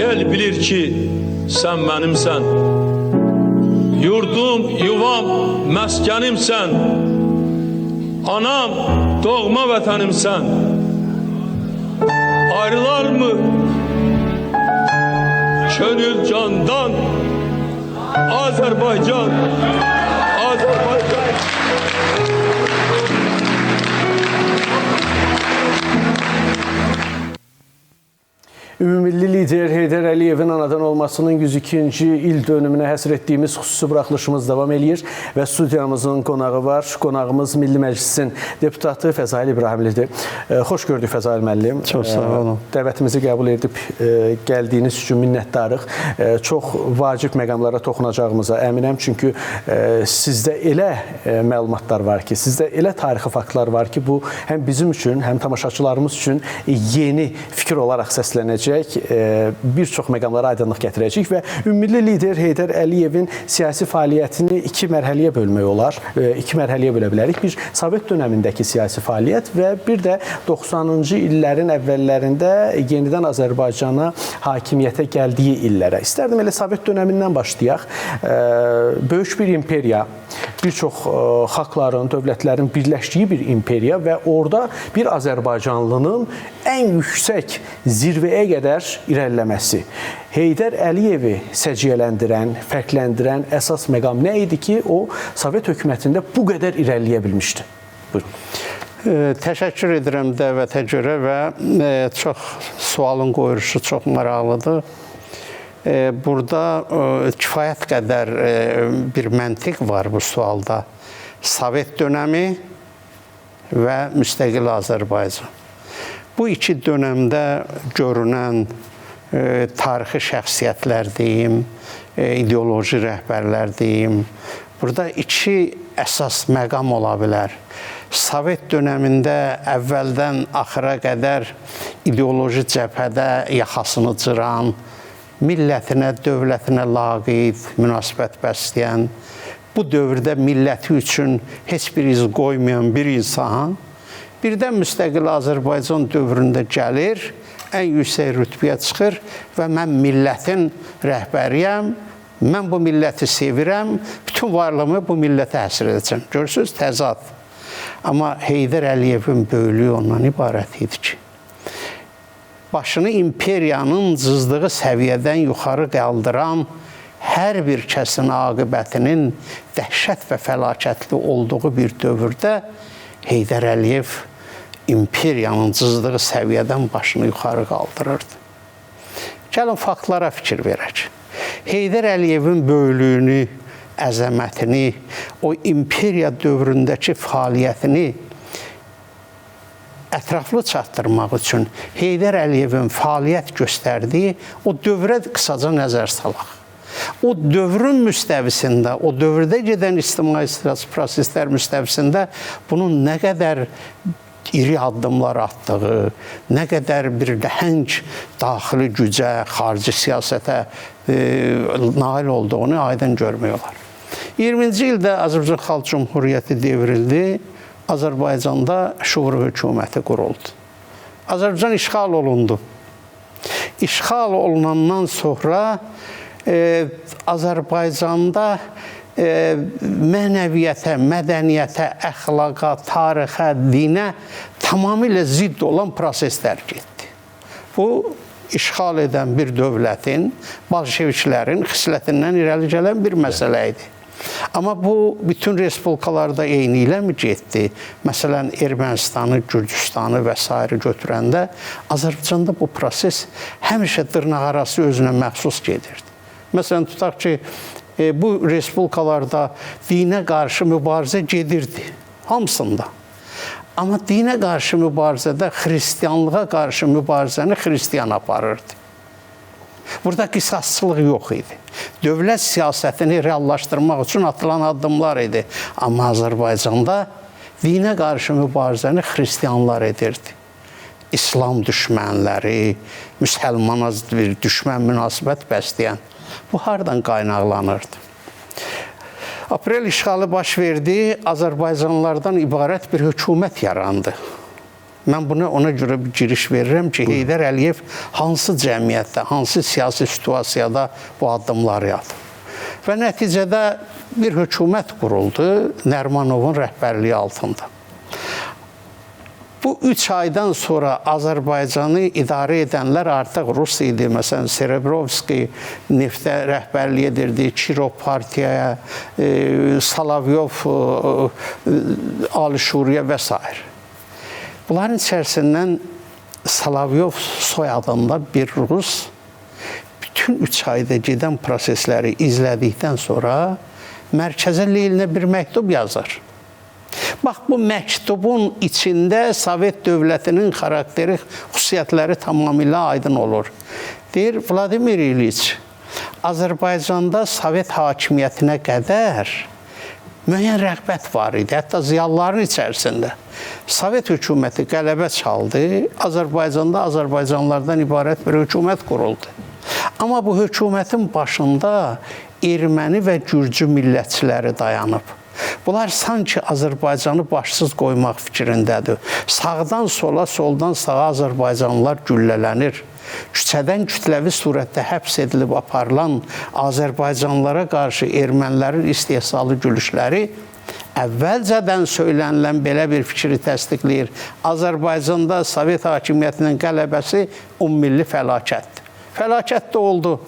El bilir ki sən mənimsən. Yurdum, yuvam, məskənimsən. Anam, doğma vətənimsən. Ayrılar mı könül candan? Azərbaycan, Azərbaycan. Ümumilli lider Heydər Əliyevin anadan olmasının 102-ci il dönümünə həsr etdiyimiz xüsusi buraxılışımız davam edir və studiyamızın qonağı var. Qonağımız Milli Məclisin deputatı Fəzail İbrahimlidir. Xoş gördük Fəzail müəllim. Çox sağ olun. Dəvətimizi qəbul edib gəldiyiniz üçün minnətdarıq. Çox vacib məqamlara toxunacağımıza əminəm. Çünki sizdə elə məlumatlar var ki, sizdə elə tarixi faktlar var ki, bu həm bizim üçün, həm tamaşaçılarımız üçün yeni fikir olaraq səslənəcək. Bir çox məqamlara aydınlıq gətirəcək və ümummilli lider Heydər Əliyevin siyasi fəaliyyətini iki mərhələyə bölmək olar. İki mərhələyə bölə bilərik. Bir, Sovet dönəmindəki siyasi fəaliyyət və bir də 90-cı illərin əvvəllərində yenidən Azərbaycana hakimiyyətə gəldiyi illərə. İstərdim elə Sovet dönəmindən başlayaq. Böyük bir imperiya, bir çox xalqların, dövlətlərin birləşdiyi bir imperiya və orada bir Azərbaycanlının ən yüksək zirvəyə qədər irəliləməsi. Heydər Əliyevi səciyyələndirən, fərqləndirən əsas məqam nə idi ki, o Sovet hökumətində bu qədər irəliləyə bilmişdi? Buyurun. Təşəkkür edirəm dəvətə görə və çox sualın qoyuluşu çox maraqlıdır. Burada kifayət qədər bir məntiq var bu sualda. Sovet dönəmi və müstəqil Azərbaycan. Bu iki dönəmdə görünən tarixi şəxsiyyətlər deyim, ideoloji rəhbərlər deyim, burada iki əsas məqam ola bilər. Sovet dönəmində əvvəldən axıra qədər ideoloji cəbhədə yaxasını cıran, millətinə, dövlətinə laqeyd münasibət bəsləyən, bu dövrdə milləti üçün heç bir iz qoymayan bir insan, birdən müstəqil Azərbaycan dövründə gəlir, ən yüksək rütbəyə çıxır və mən millətin rəhbəriyəm, mən bu milləti sevirəm, bütün varlığımı bu millətə həsr edəcəm. Görürsünüz, təzad. Amma Heydər Əliyevin böyüklüyü ondan ibarət idi ki, başını imperiyanın cızdığı səviyyədən yuxarı qaldıran hər bir kəsin aqibətinin dəhşət və fəlakətli olduğu bir dövrdə Heydər Əliyev imperiyanın cızdığı səviyyədən başını yuxarı qaldırırdı. Gəlin faktlara fikir verək. Heydər Əliyevin böyüklüyünü, əzəmətini, o imperiya dövründəki fəaliyyətini ətraflı çatdırmaq üçün Heydər Əliyevin fəaliyyət göstərdiyi o dövrə qısaca nəzər salaq. O dövrün müstəvisində, o dövrdə gedən ictimai-siyasi proseslər müstəvisində bunun nə qədər iri addımlar atdığı, nə qədər bir nəhəng daxili gücə, xarici siyasətə nail olduğunu aydın görmək olar. 20-ci ildə Azərbaycan Xalq Cümhuriyyəti devrildi, Azərbaycanda şuur hökuməti quruldu. Azərbaycan işğal olundu. İşğal olunandan sonra Azərbaycanda mənəviyyətə, mədəniyyətə, əxlaqa, tarixə, dinə tamamilə zidd olan proseslər getdi. Bu, işğal edən bir dövlətin, bolşeviklərin xislətindən irəli gələn bir məsələ idi. Amma bu, bütün respublikalarda eyni ilə mi getdi? Məsələn, Ermənistanı, Gürcüstanı və s. götürəndə Azərbaycanda bu proses həmişə dırnaq arası özünə məxsus gedirdi. Məsələn, tutaq ki, bu respublikalarda dinə qarşı mübarizə gedirdi, hamısında. Amma dinə qarşı mübarizədə xristianlığa qarşı mübarizəni xristian aparırdı. Burada qisasçılıq yox idi. Dövlət siyasətini reallaşdırmaq üçün atılan addımlar idi. Amma Azərbaycanda dinə qarşı mübarizəni xristianlar edirdi. İslam düşmənləri, müsəlmana bir düşmən münasibət bəsləyən. Bu, hardan qaynaqlanırdı? Aprel işğalı baş verdi, Azərbaycanlılardan ibarət bir hökumət yarandı. Mən buna ona görə bir giriş verirəm ki, Heydər Əliyev hansı cəmiyyətdə, hansı siyasi situasiyada bu addımları atıb. Və nəticədə bir hökumət quruldu Nərimanovun rəhbərliyi altında. Bu 3 aydan sonra Azərbaycanı idarə edənlər artıq Rus idi. Məsələn, Serebrovski neftə rəhbərlik edirdi, Kirov partiyaya, Salavyov Ali Şuriyə və s. Bunların içərisindən Salavyov soyadında bir Rus bütün 3 ayda gedən prosesləri izlədikdən sonra Mərkəzə Leninə bir məktub yazır. Bax, bu məktubun içində Sovet dövlətinin xarakteri, xüsusiyyətləri tamamilə aydın olur. Deyir, Vladimir İliç, Azərbaycanda Sovet hakimiyyətinə qədər müəyyən rəğbət var idi, hətta ziyalıların içərisində. Sovet hökuməti qələbə çaldı, Azərbaycanda Azərbaycanlılardan ibarət bir hökumət quruldu. Amma bu hökumətin başında erməni və gürcü millətçiləri dayanıb. Bunlar sanki Azərbaycanı başsız qoymaq fikrindədir. Sağdan sola, soldan sağa Azərbaycanlılar güllələnir. Küçədən kütləvi surətdə həbs edilib aparılan Azərbaycanlılara qarşı ermənilərin istehsalı gülüşləri əvvəlcədən söylənilən belə bir fikri təsdiqləyir. Azərbaycanda Sovet hakimiyyətinin qələbəsi ümummilli fəlakətdir. Fəlakət də oldu.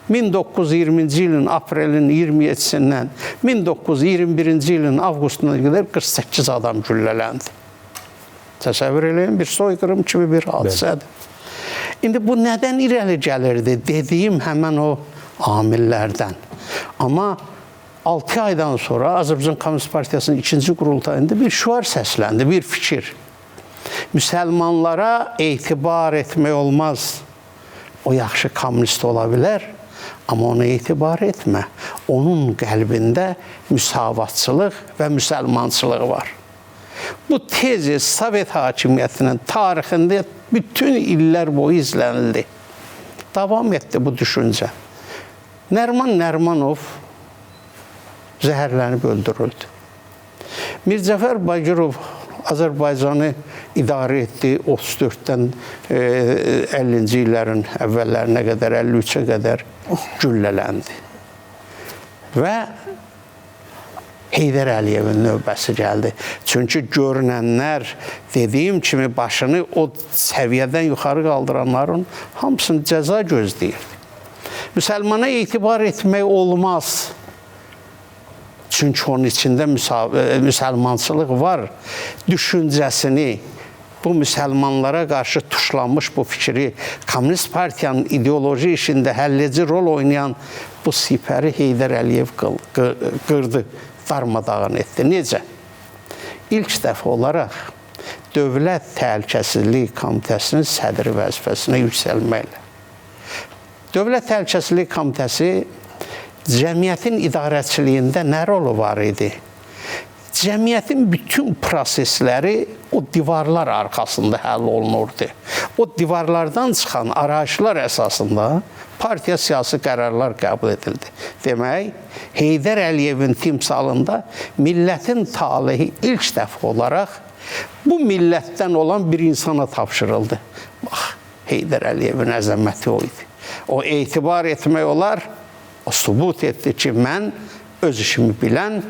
1920-ci ilin aprelin 27-sindən 1921-ci ilin avqustuna qədər 48 adam güllələndi. Təsəvvür eləyin, bir soyqırım kimi bir hadisədir. İndi bu nədən irəli gəlirdi? Dediyim həmən o amillərdən. Amma 6 aydan sonra Azərbaycan Komünist Partiyasının 2-ci qurultayında bir şüar səsləndi, bir fikir. Müsəlmanlara etibar etmək olmaz. O yaxşı kommunist ola bilər, amma ona etibar etmə. Onun qəlbində müsavatçılıq və müsəlmançılıq var. Bu tezis Sovet hakimiyyətinin tarixində bütün illər boyu izlənildi. Davam etdi bu düşüncə. Nəriman Nərimanov zəhərlənib öldürüldü. Mirzəfər Bagirov Azərbaycanı idarə etdi 34-dən 50-ci illərin əvvəllərinə qədər, 53-ə qədər güllələndi. Və Heydər Əliyevin növbəsi gəldi. Çünki görünənlər, dediyim kimi, başını o səviyyədən yuxarı qaldıranların hamısını cəza gözləyirdi. Müsəlmana etibar etmək olmaz. Çünki onun içində müsəlmançılıq var. Düşüncəsini, bu müsəlmanlara qarşı tuşlanmış bu fikri, Komünist Partiyanın ideoloji işində həlledici rol oynayan bu sipəri Heydər Əliyev qırdı, darmadağın etdi. Necə? İlk dəfə olaraq Dövlət Təhlükəsizlik Komitəsinin sədri vəzifəsinə yüksəlməklə. Dövlət Təhlükəsizlik Komitəsi cəmiyyətin idarəçiliyində nə rolu var idi? Cəmiyyətin bütün prosesləri o divarlar arxasında həll olunurdu. O divarlardan çıxan arayışlar əsasında partiya siyasi qərarlar qəbul edildi. Demək, Heydər Əliyevin timsalında millətin talehi ilk dəfə olaraq bu millətdən olan bir insana tapşırıldı. Bax, Heydər Əliyevin əzəməti o idi. O etibar etmək olar, o sübut etdi ki, mən öz işimi bilən,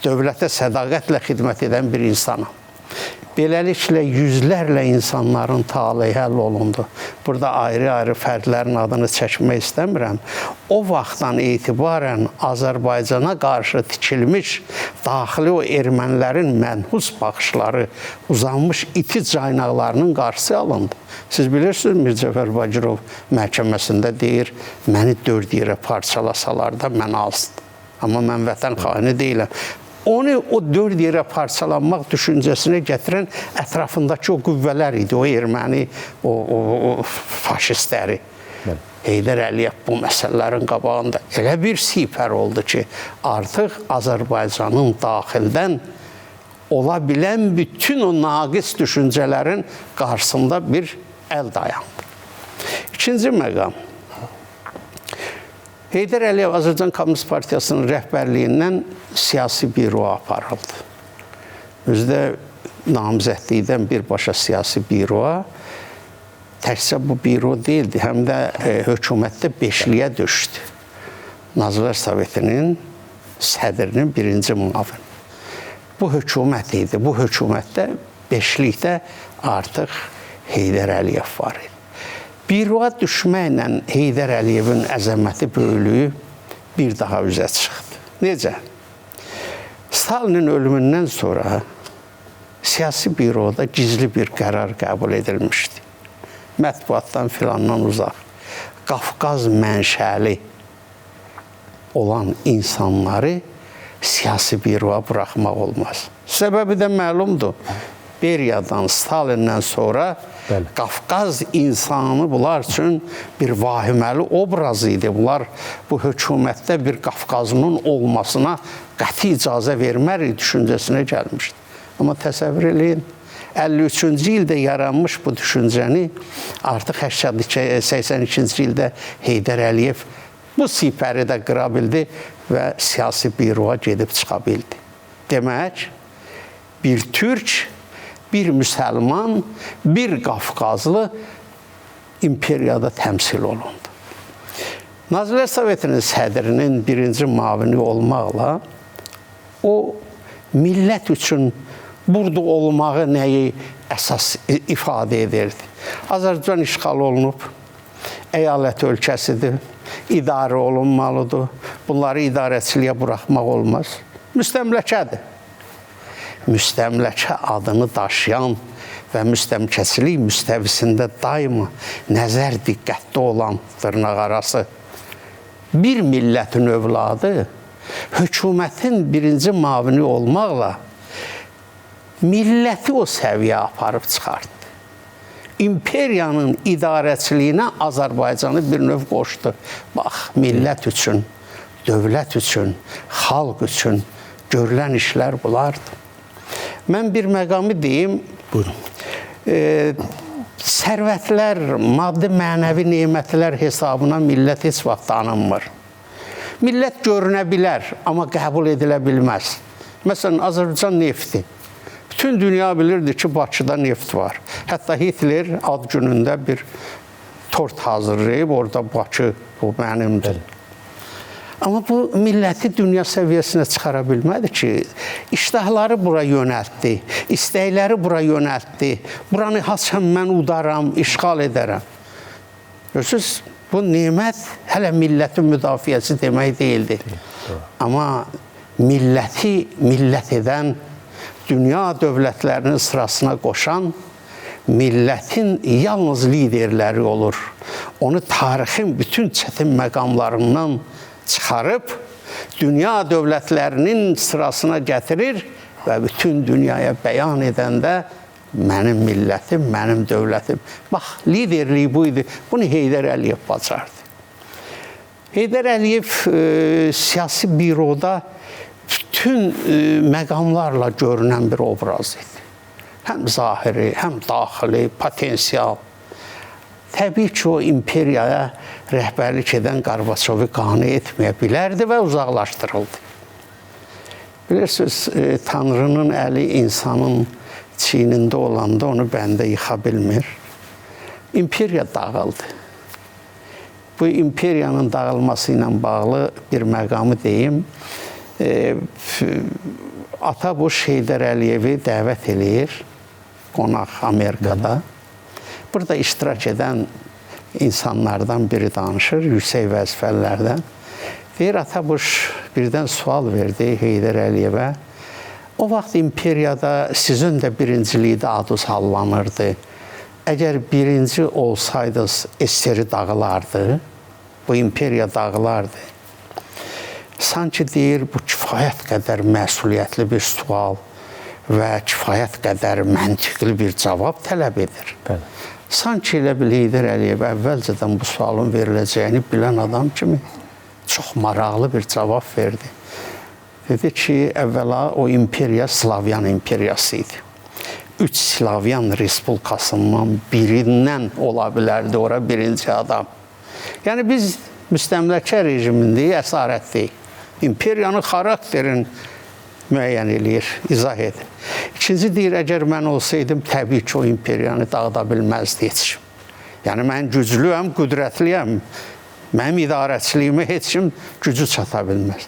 dövlətə sədaqətlə xidmət edən bir insanam. Beləliklə, yüzlərlə insanların taleyi həll olundu. Burada ayrı-ayrı fərdlərin adını çəkmək istəmirəm. O vaxtdan etibarən Azərbaycana qarşı tikilmiş daxili o ermənilərin mənhus baxışları, uzanmış iti caynaqlarının qarşısı alındı. Siz bilirsiniz, Mirzəfər Bagirov məhkəməsində deyir, məni 4 yerə parçalasalar da mən azdı. Amma mən vətən xaini deyiləm. Onu o 4 yerə parçalanmaq düşüncəsinə gətirən ətrafındakı o qüvvələr idi, o erməni, o faşistləri. Heydər Əliyev bu məsələlərin qabağında elə bir sipər oldu ki, artıq Azərbaycanın daxildən ola bilən bütün o naqis düşüncələrin qarşısında bir əl dayandı. İkinci məqam. Heydər Əliyev Azərbaycan Komünist Partiyasının rəhbərliyindən siyasi büroya aparıldı. Özdə namizədlikdən birbaşa siyasi büroya, təkcə bu büro deyildi, həm də hökumətdə beşliyə düşdü. Nazirlər Sovetinin sədrinin birinci müavini. Bu hökumət idi. Bu hökumətdə beşlikdə artıq Heydər Əliyev var idi. Büroya düşməklə Heydər Əliyevin əzəməti, böyüklüyü bir daha üzə çıxdı. Necə? Stalinin ölümündən sonra siyasi büroda gizli bir qərar qəbul edilmişdi. Mətbuatdan filandan uzaq. Qafqaz mənşəli olan insanları siyasi büroya buraxmaq olmaz. Səbəbi də məlumdur. Beriyadan, Stalindən sonra Qafqaz insanı bunlar üçün bir vahiməli obraz idi. Bunlar bu hökumətdə bir Qafqazının olmasına qəti icazə vermərik düşüncəsinə gəlmişdi. Amma təsəvvür eləyin, 53-cü ildə yaranmış bu düşüncəni artıq 82-ci ildə Heydər Əliyev bu sipəri də qıra bildi və siyasi büroya gedib çıxa bildi. Demək, bir türk, bir müsəlman, bir Qafqazlı imperiyada təmsil olundu. Nazirlər Sovetinin sədrinin birinci müavini olmaqla o millət üçün burada olmağı nəyi əsas ifadə edirdi? Azərbaycan işğal olunub, əyalət ölkəsidir, idarə olunmalıdır, bunları idarəçiliyə buraxmaq olmaz. Müstəmləkədir. Müstəmləkə adını daşıyan və müstəmləkəçilik müstəvisində daima nəzər diqqətdə olan dırnaqarası bir millətin övladı hökumətin birinci müavini olmaqla milləti o səviyyə aparıb çıxartdı. İmperiyanın idarəçiliyinə Azərbaycanı bir növ qoşdu. Bax, millət üçün, dövlət üçün, xalq üçün görülən işlər bulardı. Mən bir məqamı deyim. Buyurun. Sərvətlər, maddi mənəvi nemətlər hesabına millət heç vaxt tanınmır. Millət görünə bilər, amma qəbul edilə bilməz. Məsələn, Azərbaycan nefti. Bütün dünya bilirdi ki, Bakıda neft var. Hətta Hitler ad günündə bir tort hazırlayıb, orada Bakı bu mənimdir. Amma bu milləti dünya səviyyəsinə çıxara bilmədi ki, iştahları bura yönəltdi, istəkləri bura yönəltdi. Buranı haçan mən udaram, işğal edərəm. Görürsünüz, bu nemət hələ millətin müdafiəsi demək deyildi. Amma milləti millət edən, dünya dövlətlərinin sırasına qoşan millətin yalnız liderləri olur. Onu tarixin bütün çətin məqamlarından çıxarıb, dünya dövlətlərinin sırasına gətirir və bütün dünyaya bəyan edəndə mənim millətim, mənim dövlətim. Bax, liderliyi bu idi. Bunu Heydər Əliyev bacardı. Heydər Əliyev siyasi büroda bütün məqamlarla görünən bir obraz idi. Həm zahiri, həm daxili, potensial. Təbii ki, o imperiyaya rəhbərlik edən Qarbaçovu qane etməyə bilərdi və uzaqlaşdırıldı. Bilirsiniz, Tanrının əli insanın çiynində olanda onu bəndə yıxa bilmir. İmperiya dağıldı. Bu imperiyanın dağılması ilə bağlı bir məqamı deyim. Atabuş Heydər Əliyevi dəvət eləyir, qonaq Amerikada. Burada iştirak edən insanlardan biri danışır, yüksək vəzifələrdən. Deyir, Atabuş birdən sual verdi Heydər Əliyevə. O vaxt imperiyada sizin də birincilikdə adınız hallanırdı. Əgər birinci olsaydınız, SSR dağılardı, bu imperiya dağılardı. Sanki deyir, bu kifayət qədər məsuliyyətli bir sual və kifayət qədər məntiqli bir cavab tələb edir. Bəli. Sanki elə bil Heydər Əliyev əvvəlcədən bu sualın veriləcəyini bilən adam kimi çox maraqlı bir cavab verdi. Dedi ki, əvvəla o imperiya Slavyan imperiyası idi. 3 Slavyan respublikasından birindən ola bilərdi ora birinci adam. Yəni biz müstəmləkə rejimindəyik, əsarətdəyik. İmperiyanın xarakterin müəyyən eləyir, izah edir. İkinci deyir, əgər mən olsaydım, təbii ki, o imperiyanı dağıda bilməzdi heç kim. Yəni, mən güclüyəm, qüdrətliyəm, mənim idarəçiliyimə heç kim gücü çata bilməz.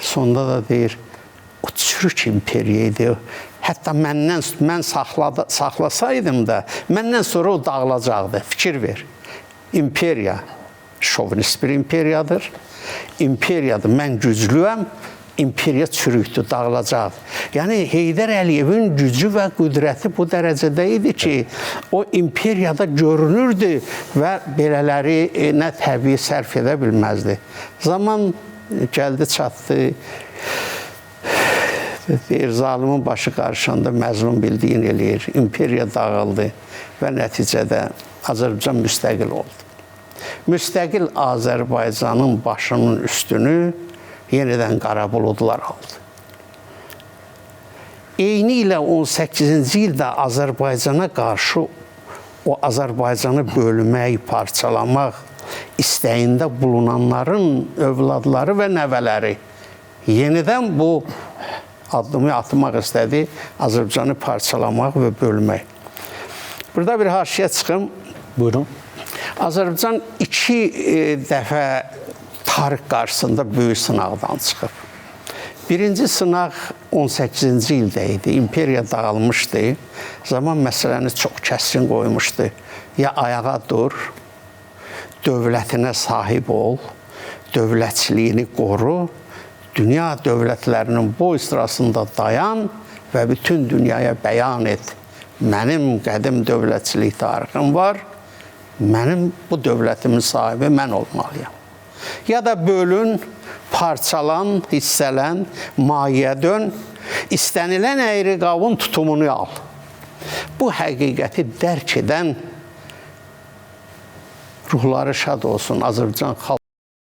Sonda da deyir, o çürük imperiya idi. Hətta mən saxlasaydım da, məndən sonra o dağılacaqdı. Fikir ver. İmperiya şovinist bir imperiyadır. İmperiyadır, mən güclüyəm, imperiya çürükdür, dağılacaqdır. Yəni, Heydər Əliyevin gücü və qüdrəti bu dərəcədə idi ki, o imperiyada görünürdü və belələri nə təbii sərf edə bilməzdi. Zaman gəldi, çatdı. Deyir, zalimin başı qarışanda məzlum bildiyini eləyir. İmperiya dağıldı və nəticədə Azərbaycan müstəqil oldu. Müstəqil Azərbaycanın başının üstünü yenidən qara buludlar aldı. Eyni ilə 18-ci ildə Azərbaycana qarşı o Azərbaycanı bölmək, parçalamaq istəyində bulunanların övladları və nəvələri yenidən bu addımı atmaq istədi, Azərbaycanı parçalamaq və bölmək. Burada bir haşiyə çıxım. Buyurun. Azərbaycan 2 dəfə tarix qarşısında böyük sınaqdan çıxıb. Birinci sınaq 18-ci ildə idi. İmperiya dağılmışdı. Zaman məsələni çox kəskin qoymuşdu. Ya ayağa dur, dövlətinə sahib ol, dövlətçiliyini qoru, dünya dövlətlərinin boy sırasında dayan və bütün dünyaya bəyan et. Mənim qədim dövlətçilik tarixim var, mənim bu dövlətimin sahibi mən olmalıyam. Ya da bölün, parçalan, hissələn, mayə dön, istənilən əyri qavun tutumunu al. Bu həqiqəti dərk edən ruhları şad olsun Azərbaycan xalq.